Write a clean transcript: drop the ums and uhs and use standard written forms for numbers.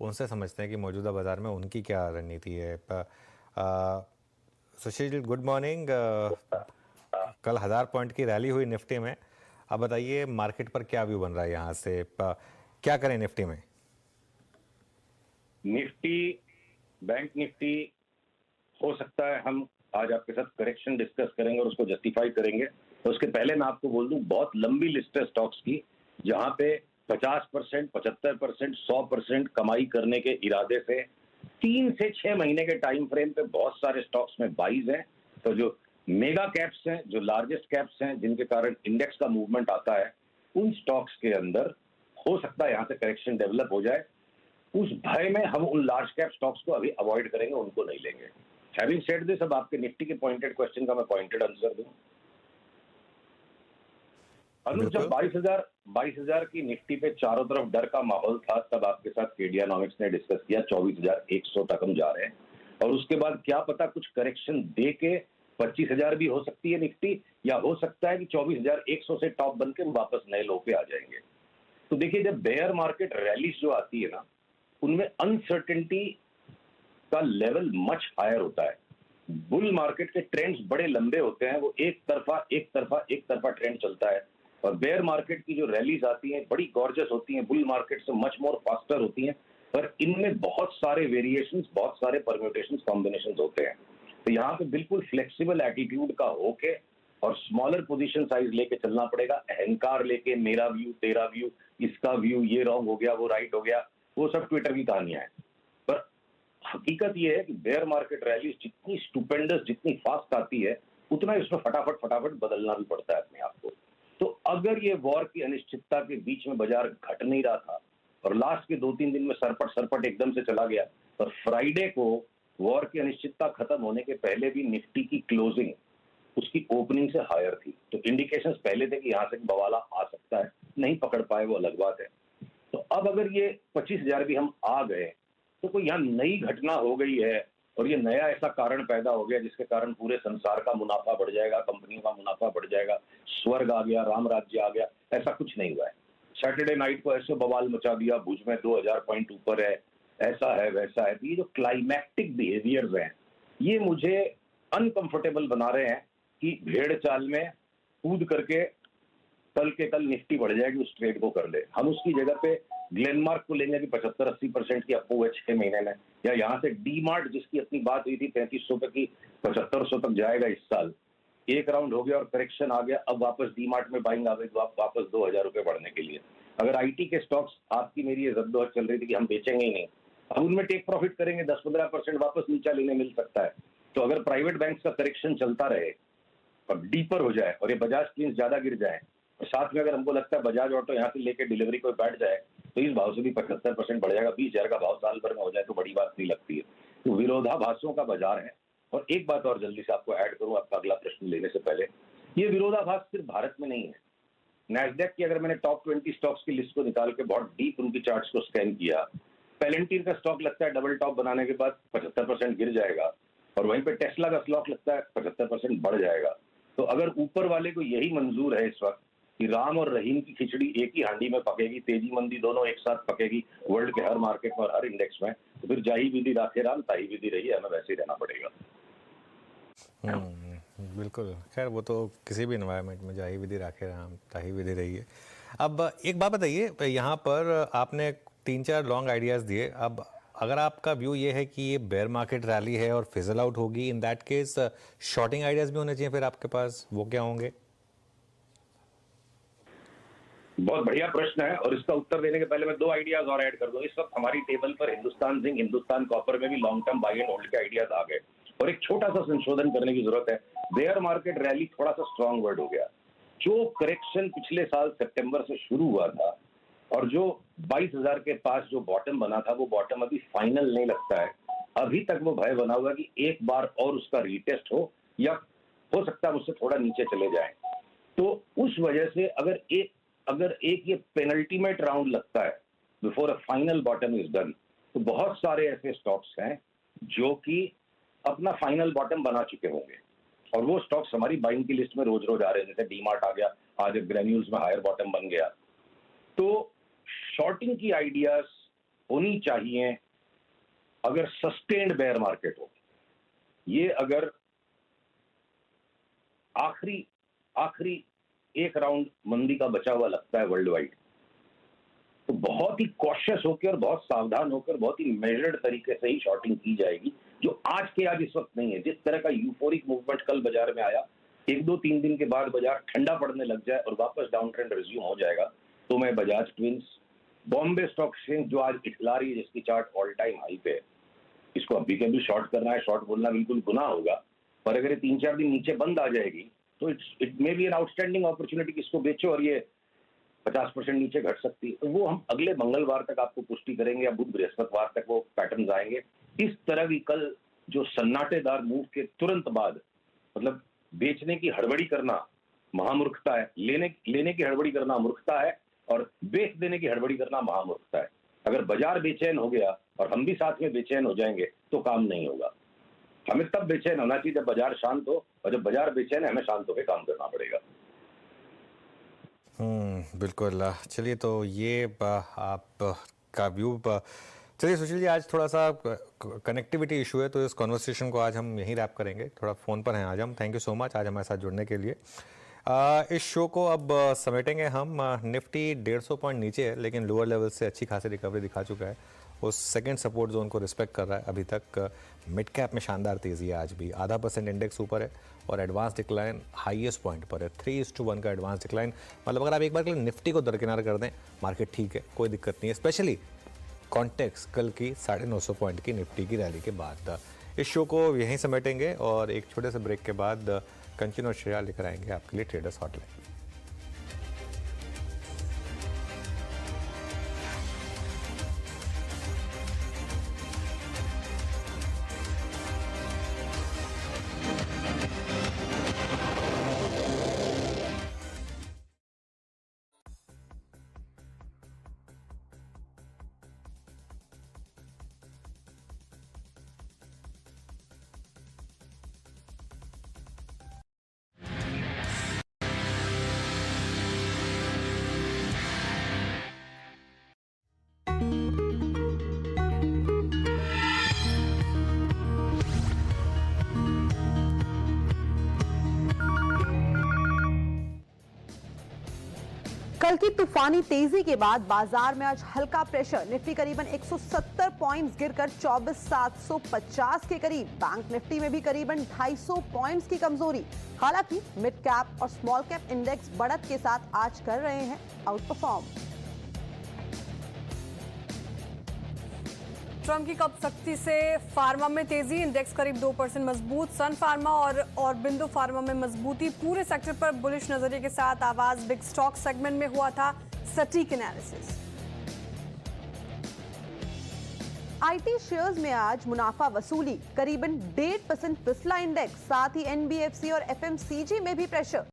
उनसे समझते हैं कि मौजूदा बाज़ार में उनकी क्या रणनीति है। सुशील, गुड मॉर्निंग। कल 1000 पॉइंट की रैली हुई निफ्टी में। अब बताइए मार्केट पर क्या व्यू बन रहा है यहाँ से, क्या करें निफ्टी में? निफ्टी, बैंक निफ्टी, हो सकता है हम आज आपके साथ करेक्शन डिस्कस करेंगे और उसको जस्टिफाई करेंगे। तो उसके पहले मैं आपको बोल दूं, बहुत लंबी लिस्ट है स्टॉक्स की जहां पे 50%, 75%, 100% कमाई करने के इरादे से 3 से 6 महीने के टाइम फ्रेम पे बहुत सारे स्टॉक्स में बाइज हैं। तो जो मेगा कैप्स हैं, जो लार्जेस्ट कैप्स हैं, जिनके कारण इंडेक्स का मूवमेंट आता है, उन स्टॉक्स के अंदर हो सकता है यहां से करेक्शन डेवलप हो जाए। उस भय में हम उन लार्ज कैप स्टॉक्स को अभी अवॉइड करेंगे, उनको नहीं लेंगे। हैविंग सेड दिस, अब आपके निफ्टी के पॉइंटेड क्वेश्चन का मैं पॉइंटेड आंसर दूं। अनुज, जब बिल्कुल। 22,000 की निफ्टी पे चारों तरफ डर का माहौल था, तब आपके साथ केडियानॉमिक्स ने डिस्कस किया 24,100 तक हम जा रहे हैं, और उसके बाद क्या पता कुछ करेक्शन दे के 25,000 भी हो सकती है निफ्टी, या हो सकता है कि 24,100 से टॉप बन के वापस नए लो पे आ जाएंगे। तो देखिए, जब बेयर मार्केट रैलीज जो आती है ना, उनमें अनसर्टेनिटी का लेवल मच हायर होता है। बुल मार्केट के ट्रेंड्स बड़े लंबे होते हैं, वो एक तरफा एक तरफा एक तरफा ट्रेंड चलता है। और बेयर मार्केट की जो रैलीज आती हैं बड़ी गॉर्जस होती हैं, बुल मार्केट से मच मोर फास्टर होती हैं, पर इनमें बहुत सारे वेरिएशंस, बहुत सारे परम्यूटेशंस, कॉम्बिनेशंस होते हैं। तो यहाँ पे बिल्कुल फ्लेक्सिबल एटीट्यूड का होके और स्मॉलर पोजीशन साइज लेके चलना पड़ेगा। अहंकार लेके मेरा व्यू, तेरा व्यू, इसका व्यू, ये रॉन्ग हो गया, वो राइट हो गया, वो सब ट्विटर की कहानियां हैं। पर हकीकत यह है कि बेयर मार्केट रैली जितनी स्टुपेंडस, जितनी फास्ट आती है, उतना ही उसमें फटाफट फटाफट बदलना भी पड़ता है अपने आप को। तो अगर ये वॉर की अनिश्चितता के बीच में बाजार घट नहीं रहा था और लास्ट के 2-3 दिन में सरपट सरपट एकदम से चला गया, और फ्राइडे को वॉर की अनिश्चितता खत्म होने के पहले भी निफ्टी की क्लोजिंग उसकी ओपनिंग से हायर थी, तो इंडिकेशंस पहले थे कि यहां से बवाला आ सकता है। नहीं पकड़ पाए, वो अलग बात है। तो अब अगर ये 25,000 भी हम आ गए, तो कोई यहाँ नई घटना हो गई है और ये नया ऐसा कारण पैदा हो गया जिसके कारण पूरे संसार का मुनाफा बढ़ जाएगा, कंपनियों का मुनाफा बढ़ जाएगा, स्वर्ग आ गया, राम राज्य आ गया, ऐसा कुछ नहीं हुआ है। सैटरडे नाइट को ऐसे बवाल मचा दिया, भुज में 2,000 पॉइंट ऊपर है, ऐसा है, वैसा है। तो ये जो क्लाइमैक्टिक बिहेवियर्स हैं, ये मुझे अनकंफर्टेबल बना रहे हैं कि भेड़ चाल में कूद करके कल के कल निफ्टी बढ़ जाएगी, उस ट्रेड को कर ले। हम उसकी जगह पे ग्लेनमार्क को लेंगे कि 75-80% की अप्पो है 6 महीने में, या यहाँ से डी मार्ट जिसकी अपनी बात हुई थी 3500 पे की 7500 तक जाएगा इस साल। एक राउंड हो गया और करेक्शन आ गया, अब वापस डी मार्ट में बाइंग आ गई, तो आप वापस 2,000 रुपए बढ़ने के लिए। अगर आईटी के स्टॉक्स, आपकी मेरी ये जद्दोजहद चल रही थी कि हम बेचेंगे ही नहीं, अब उनमें टेक प्रॉफिट करेंगे, 10-15% वापस नीचा लेने मिल सकता है। तो अगर प्राइवेट बैंक का करेक्शन चलता रहे और डीपर हो जाए और ये बजाज प्लीज ज्यादा गिर जाए, और साथ में अगर हमको लगता है बजाज ऑटो यहाँ से लेके डिलीवरी को बैठ जाए, तो इस भाव से भी 75% बढ़ जाएगा। 20,000 का भाव साल भर में हो जाए तो बड़ी बात नहीं लगती है। तो विरोधाभासों का बाजार है। और एक बात और जल्दी से आपको ऐड करूं आपका अगला प्रश्न लेने से पहले, ये विरोधाभास सिर्फ भारत में नहीं है। नैस्डैक की अगर मैंने टॉप 20 स्टॉक्स की लिस्ट को निकाल के बहुत डीप उनकी चार्ट्स को स्कैन किया, पेलेंटियर का स्टॉक लगता है डबल टॉप बनाने के बाद 75% गिर जाएगा, और वहीं पे टेस्ला का स्टॉक लगता है 75% बढ़ जाएगा। तो अगर ऊपर वाले को यही मंजूर है इस वक्त कि राम और रहीम की खिचड़ी एक ही हांडी में पकेगी, तेजी मंदी दोनों एक साथ पकेगी वर्ल्ड के हर मार्केट में और हर इंडेक्स में, तो फिर जाही विधि राखे राम, ताही विधि रही, हमें वैसे ही रहना पड़ेगा। बिल्कुल। खैर वो तो किसी भी इन्वायरमेंट में जाही विधि राखे राम ताही विधि रही है। अब एक बात बताइए, यहाँ पर आपने 3-4 लॉन्ग आइडियाज़ दिए। अब अगर आपका व्यू ये है कि ये बेयर मार्केट रैली है और फिजल आउट होगी, in that case sorting ideas भी होने चाहिए फिर आपके पास, वो क्या होंगे? बहुत बढ़िया प्रश्न है, और इसका उत्तर देने के पहले मैं 2 आइडियाज और ऐड कर दूं। इस वक्त हमारी टेबल पर हिंदुस्तान जिंक, हिंदुस्तान कॉपर में भी long term by and hold के आइडियाज आ गए, और एक छोटा सा संशोधन करने की जरूरत है। बेयर मार्केट रैली थोड़ा सा स्ट्रांग वर्ड हो गया। जो करेक्शन पिछले साल सितंबर से शुरू हुआ था और जो 22,000 के पास जो बॉटम बना था, वो बॉटम अभी फाइनल नहीं लगता है। अभी तक वो भय बना हुआ कि एक बार और उसका रीटेस्ट हो, या हो सकता है उससे थोड़ा नीचे चले जाए। तो उस वजह से अगर एक ये पेनल्टीमेट राउंड लगता है before a final bottom is done, तो बहुत सारे ऐसे स्टॉक्स हैं जो कि अपना फाइनल बॉटम बना चुके होंगे, और वो स्टॉक्स हमारी बाइंग की लिस्ट में रोज रोज आ रहे हैं। जैसे डीमार्ट आ गया, आज ग्रेन्यूल्स में हायर बॉटम बन गया। तो शॉर्टिंग की आइडियाज होनी चाहिए अगर सस्टेन्ड बेयर मार्केट हो। ये अगर आखिरी एक राउंड मंदी का बचा हुआ लगता है वर्ल्ड वाइड, तो बहुत ही कॉशियस होकर, बहुत सावधान होकर, बहुत ही मेजर्ड तरीके से ही शॉर्टिंग की जाएगी, जो आज के आज इस वक्त नहीं है। जिस तरह का यूफोरिक मूवमेंट कल बाजार में आया, 1-2-3 दिन के बाद बाजार ठंडा पड़ने लग जाए और वापस डाउन ट्रेंड रिज्यूम हो जाएगा, तो मैं Bajaj twins, Bombay stock exchange जो आज इठला रही है, जिसकी चार्ट ऑल टाइम हाई पे है, इसको अभी के अभी शॉर्ट करना है। शॉर्ट बोलना बिल्कुल गुनाह होगा, पर अगर ये 3-4 दिन नीचे बंद आ जाएगी तो it may be an outstanding opportunity कि इसको बेचो और ये 50% नीचे घट सकती है। तो वो हम अगले मंगलवार तक आपको पुष्टि करेंगे या बुध बृहस्पतिवार तक वो पैटर्न आएंगे। इस तरह की कल जो सन्नाटेदार मूव के तुरंत बाद, मतलब बेचने की हड़बड़ी करना महामूर्खता है, लेने की हड़बड़ी करना मूर्खता है, और बेच देने की हड़बड़ी करना महामूर्खता है। अगर बाजार बेचैन हो गया और हम भी साथ में बेचैन हो जाएंगे तो काम नहीं होगा। हमें तब बेचैन होना चाहिए जब बाजार शांत हो, और जब बाजार बेचैन है हमें शांत होकर काम करना पड़ेगा। बिल्कुल। चलिए, तो ये आप का व्यू। चलिए सुशील जी, आज थोड़ा सा कनेक्टिविटी इशू है, तो इस कॉन्वर्सेशन को आज हम यहीं रैप करेंगे। थोड़ा फ़ोन पर हैं आज हम। थैंक यू सो मच आज हमारे साथ जुड़ने के लिए। इस शो को अब समेटेंगे हम। निफ्टी 150 पॉइंट नीचे है, लेकिन लोअर लेवल से अच्छी खासी रिकवरी दिखा चुका है। उस सेकंड सपोर्ट जोन को रिस्पेक्ट कर रहा है अभी तक। मिड कैप में शानदार तेज़ी है आज भी। 0.5% इंडेक्स ऊपर है और एडवांस डिक्लाइन हाईएस्ट पॉइंट पर है। 3:1 का एडवांस डिक्लाइन। मतलब अगर आप एक बार के लिए निफ्टी को दरकिनार कर दें, मार्केट ठीक है, कोई दिक्कत नहीं है। स्पेशली कॉन्टेक्स्ट कल की 950 पॉइंट की निफ्टी की रैली के बाद। इस शो को यहीं समेटेंगे और एक छोटे से ब्रेक के बाद कंचन और श्रेया लेकर आएंगे आपके लिए ट्रेडर्स हॉटलाइन। कल की तूफानी तेजी के बाद बाजार में आज हल्का प्रेशर। निफ्टी करीबन 170 पॉइंट्स गिरकर 24,750 के करीब। बैंक निफ्टी में भी करीबन 250 पॉइंट्स की कमजोरी। हालांकि मिड कैप और स्मॉल कैप इंडेक्स बढ़त के साथ आज कर रहे हैं आउट परफॉर्म। ट्रंप की कप सख्ती से फार्मा में तेजी। इंडेक्स करीब 2% मजबूत। सन फार्मा और बिंदु फार्मा में मजबूती। पूरे सेक्टर पर बुलिश नजरिए के साथ आवाज बिग स्टॉक सेगमेंट में हुआ था सटीक एनालिसिस। आईटी शेयर्स में आज मुनाफा वसूली। करीबन 1.5% फिसला इंडेक्स। साथ ही एनबीएफसी और एफएमसीजी में भी प्रेशर।